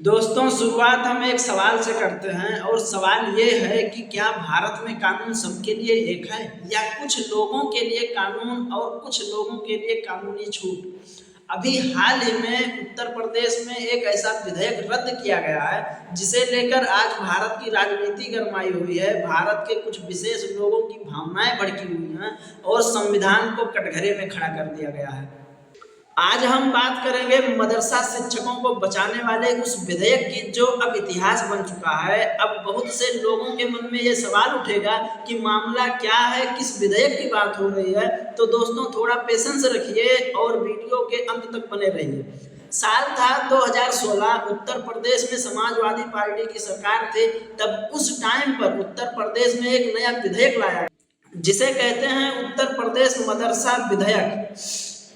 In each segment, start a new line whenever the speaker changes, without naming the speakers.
दोस्तों, शुरुआत हम एक सवाल से करते हैं और सवाल ये है कि क्या भारत में कानून सबके लिए एक है या कुछ लोगों के लिए कानून और कुछ लोगों के लिए कानूनी छूट। अभी हाल ही में उत्तर प्रदेश में एक ऐसा विधेयक रद्द किया गया है जिसे लेकर आज भारत की राजनीति गरमाई हुई है। भारत के कुछ विशेष लोगों की भावनाएं भड़की हुई हैं और संविधान को कटघरे में खड़ा कर दिया गया है। आज हम बात करेंगे मदरसा शिक्षकों को बचाने वाले उस विधेयक की जो अब इतिहास बन चुका है। अब बहुत से लोगों के मन में ये सवाल उठेगा कि मामला क्या है, किस विधेयक की बात हो रही है। तो दोस्तों, थोड़ा पेशेंस रखिए और वीडियो के अंत तक बने रहिए। साल था 2016, उत्तर प्रदेश में समाजवादी पार्टी की सरकार थी। तब उस टाइम पर उत्तर प्रदेश में एक नया विधेयक लाया जिसे कहते हैं उत्तर प्रदेश मदरसा विधेयक,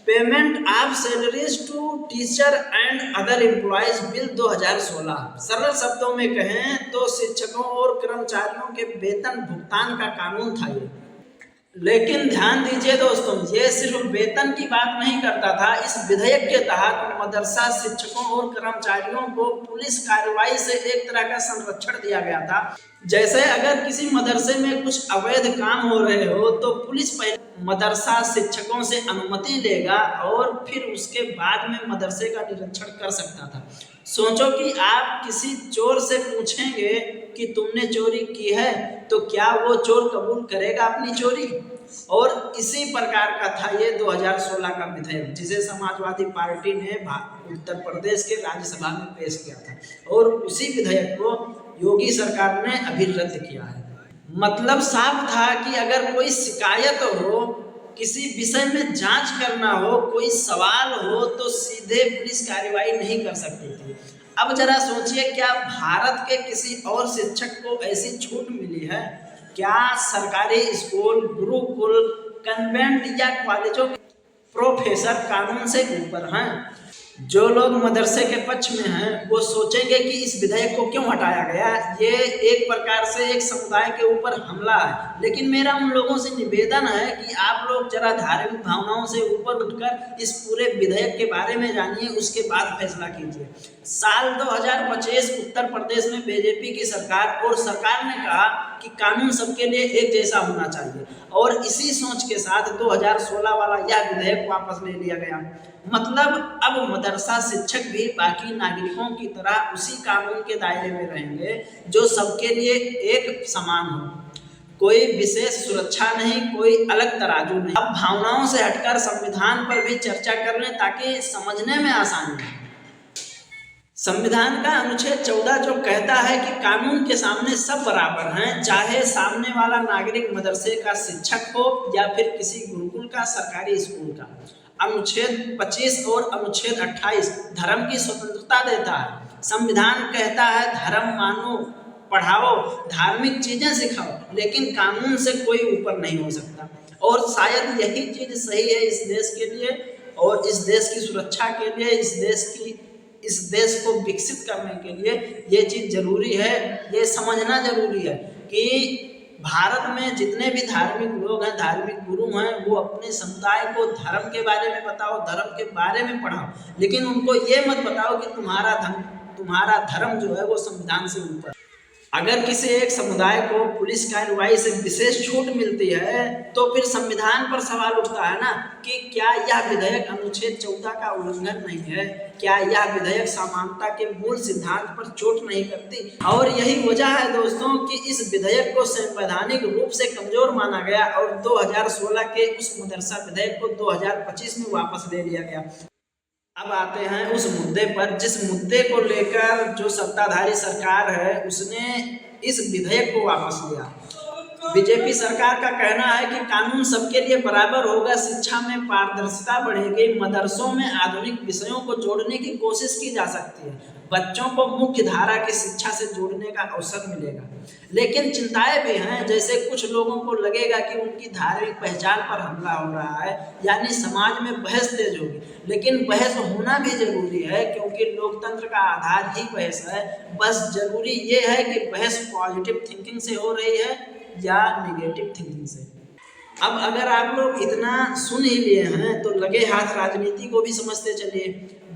payment of salaries to teacher and other employees bill 2016। सरल शब्दों में कहें तो शिक्षकों और कर्मचारियों के वेतन भुगतान का कानून था ये। लेकिन ध्यान दीजिए दोस्तों, ये सिर्फ वेतन की बात नहीं करता था। इस विधेयक के तहत मदरसा शिक्षकों और कर्मचारियों को पुलिस कार्रवाई से एक तरह का संरक्षण दिया गया था। जैसे अगर किसी मदरसे में कुछ अवैध काम हो रहे हो तो पुलिस पहले मदरसा शिक्षकों से अनुमति लेगा और फिर उसके बाद में मदरसे का निरीक्षण कर सकता था। सोचो कि आप किसी चोर से पूछेंगे कि तुमने चोरी की है, तो क्या वो चोर कबूल करेगा अपनी चोरी? और इसी प्रकार का था ये 2016 का विधेयक जिसे समाजवादी पार्टी ने उत्तर प्रदेश के राज्यसभा में पेश किया था और उसी विधेयक को योगी सरकार ने अभी रद्द किया है। मतलब साफ था कि अगर कोई शिकायत हो, किसी विषय में जांच करना हो, कोई सवाल हो तो सीधे पुलिस कार्रवाई नहीं कर सकती थी। अब जरा सोचिए, क्या भारत के किसी और शिक्षक को ऐसी छूट मिली है? क्या सरकारी स्कूल, गुरुकुल, कन्वेंट या कॉलेजों के प्रोफेसर कानून से ऊपर हैं? जो लोग मदरसे के पक्ष में हैं वो सोचेंगे कि इस विधेयक को क्यों हटाया गया। ये एक प्रकार से एक समुदाय के ऊपर हमला है। लेकिन मेरा उन लोगों से निवेदन है कि आप लोग जरा धार्मिक भावनाओं से ऊपर उठकर इस पूरे विधेयक के बारे में जानिए, उसके बाद फैसला कीजिए। साल 2025 उत्तर प्रदेश में बीजेपी की सरकार और सरकार ने कहा कि कानून सबके लिए एक जैसा होना चाहिए और इसी सोच के साथ 2016 वाला यह विधेयक वापस ले लिया गया। मतलब अब मदरसा शिक्षक भी बाकी नागरिकों की तरह उसी कानून के दायरे में रहेंगे जो सबके लिए एक समान हो। कोई विशेष सुरक्षा नहीं, कोई अलग तराजू नहीं। अब भावनाओं से हटकर संविधान पर भी चर्चा कर लें ताकि समझने में आसानी हो। संविधान का अनुच्छेद 14 जो कहता है कि कानून के सामने सब बराबर हैं, चाहे सामने वाला नागरिक मदरसे का शिक्षक हो या फिर किसी गुरुकुल का, सरकारी स्कूल का। अनुच्छेद 25 और अनुच्छेद 28 धर्म की स्वतंत्रता देता है। संविधान कहता है धर्म मानो, पढ़ाओ, धार्मिक चीजें सिखाओ, लेकिन कानून से कोई ऊपर नहीं हो सकता। और शायद यही चीज सही है इस देश के लिए और इस देश की सुरक्षा के लिए, इस देश को विकसित करने के लिए ये चीज़ जरूरी है। ये समझना जरूरी है कि भारत में जितने भी धार्मिक लोग हैं, धार्मिक गुरु हैं, वो अपने समुदाय को धर्म के बारे में बताओ, धर्म के बारे में पढ़ाओ, लेकिन उनको ये मत बताओ कि तुम्हारा धर्म जो है वो संविधान से ऊपर। अगर किसी एक समुदाय को पुलिस कार्रवाई से विशेष छूट मिलती है तो फिर संविधान पर सवाल उठता है ना कि क्या यह विधेयक अनुच्छेद 14 का उल्लंघन नहीं है? क्या यह विधेयक समानता के मूल सिद्धांत पर चोट नहीं करती? और यही वजह है दोस्तों कि इस विधेयक को संवैधानिक रूप से कमजोर माना गया और 2016 के उस मदरसा विधेयक को 2025 में वापस ले लिया गया। अब आते हैं उस मुद्दे पर जिस मुद्दे को लेकर जो सत्ताधारी सरकार है उसने इस विधेयक को वापस लिया। बीजेपी सरकार का कहना है कि कानून सबके लिए बराबर होगा, शिक्षा में पारदर्शिता बढ़ेगी, मदरसों में आधुनिक विषयों को जोड़ने की कोशिश की जा सकती है, बच्चों को मुख्य धारा की शिक्षा से जोड़ने का अवसर मिलेगा। लेकिन चिंताएं भी हैं, जैसे कुछ लोगों को लगेगा कि उनकी धार्मिक पहचान पर हमला हो रहा है, यानी समाज में बहस तेज होगी। लेकिन बहस होना भी जरूरी है क्योंकि लोकतंत्र का आधार ही बहस है। बस जरूरी ये है कि बहस पॉजिटिव थिंकिंग से हो रही है या निगेटिव थिंकिंग से। अब अगर आप लोग इतना सुन ही लिए हैं तो लगे हाथ राजनीति को भी समझते चलिए।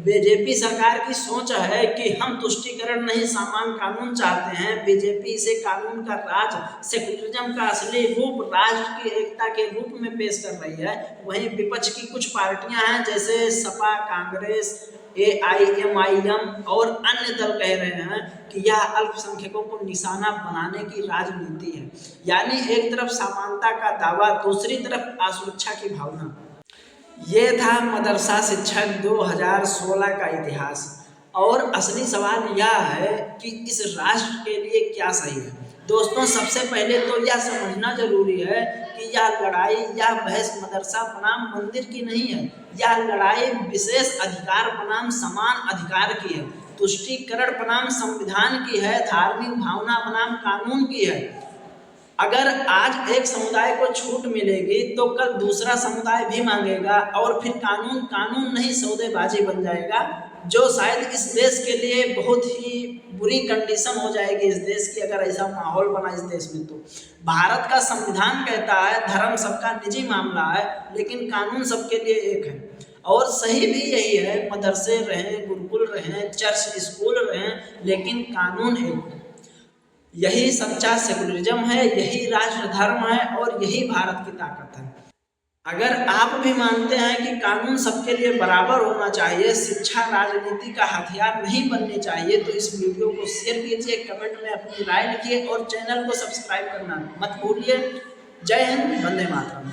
बीजेपी सरकार की सोच है कि हम तुष्टीकरण नहीं समान कानून चाहते हैं। बीजेपी इसे कानून का राज, सेकुलरिज्म का असली रूप, राष्ट्र की एकता के रूप में पेश कर रही है। वहीं विपक्ष की कुछ पार्टियां हैं जैसे सपा, कांग्रेस, AIMIM और अन्य दल कह रहे हैं कि यह अल्पसंख्यकों को निशाना बनाने की राजनीति है। यानी एक तरफ समानता का दावा, दूसरी तरफ असुरक्षा की भावना। ये था मदरसा शिक्षक 2016 का इतिहास। और असली सवाल यह है कि इस राष्ट्र के लिए क्या सही है। दोस्तों, सबसे पहले तो यह समझना जरूरी है कि यह लड़ाई, यह बहस मदरसा बनाम मंदिर की नहीं है। यह लड़ाई विशेष अधिकार बनाम समान अधिकार की है, तुष्टीकरण बनाम संविधान की है, धार्मिक भावना बनाम कानून की है। अगर आज एक समुदाय को छूट मिलेगी तो कल दूसरा समुदाय भी मांगेगा और फिर कानून कानून नहीं सौदेबाजी बन जाएगा, जो शायद इस देश के लिए बहुत ही बुरी कंडीशन हो जाएगी इस देश की, अगर ऐसा माहौल बना इस देश में। तो भारत का संविधान कहता है धर्म सबका निजी मामला है, लेकिन कानून सबके लिए एक है। और सही भी यही है, मदरसे रहें, गुरुकुल रहें, चर्च स्कूल रहें, लेकिन कानून एक है। यही सच्चा सेकुलरिज्म है, यही राष्ट्र धर्म है और यही भारत की ताकत है। अगर आप भी मानते हैं कि कानून सबके लिए बराबर होना चाहिए, शिक्षा राजनीति का हथियार नहीं बननी चाहिए, तो इस वीडियो को शेयर कीजिए, कमेंट में अपनी राय लिखिए और चैनल को सब्सक्राइब करना मत भूलिए। जय हिंद, वंदे मातरम।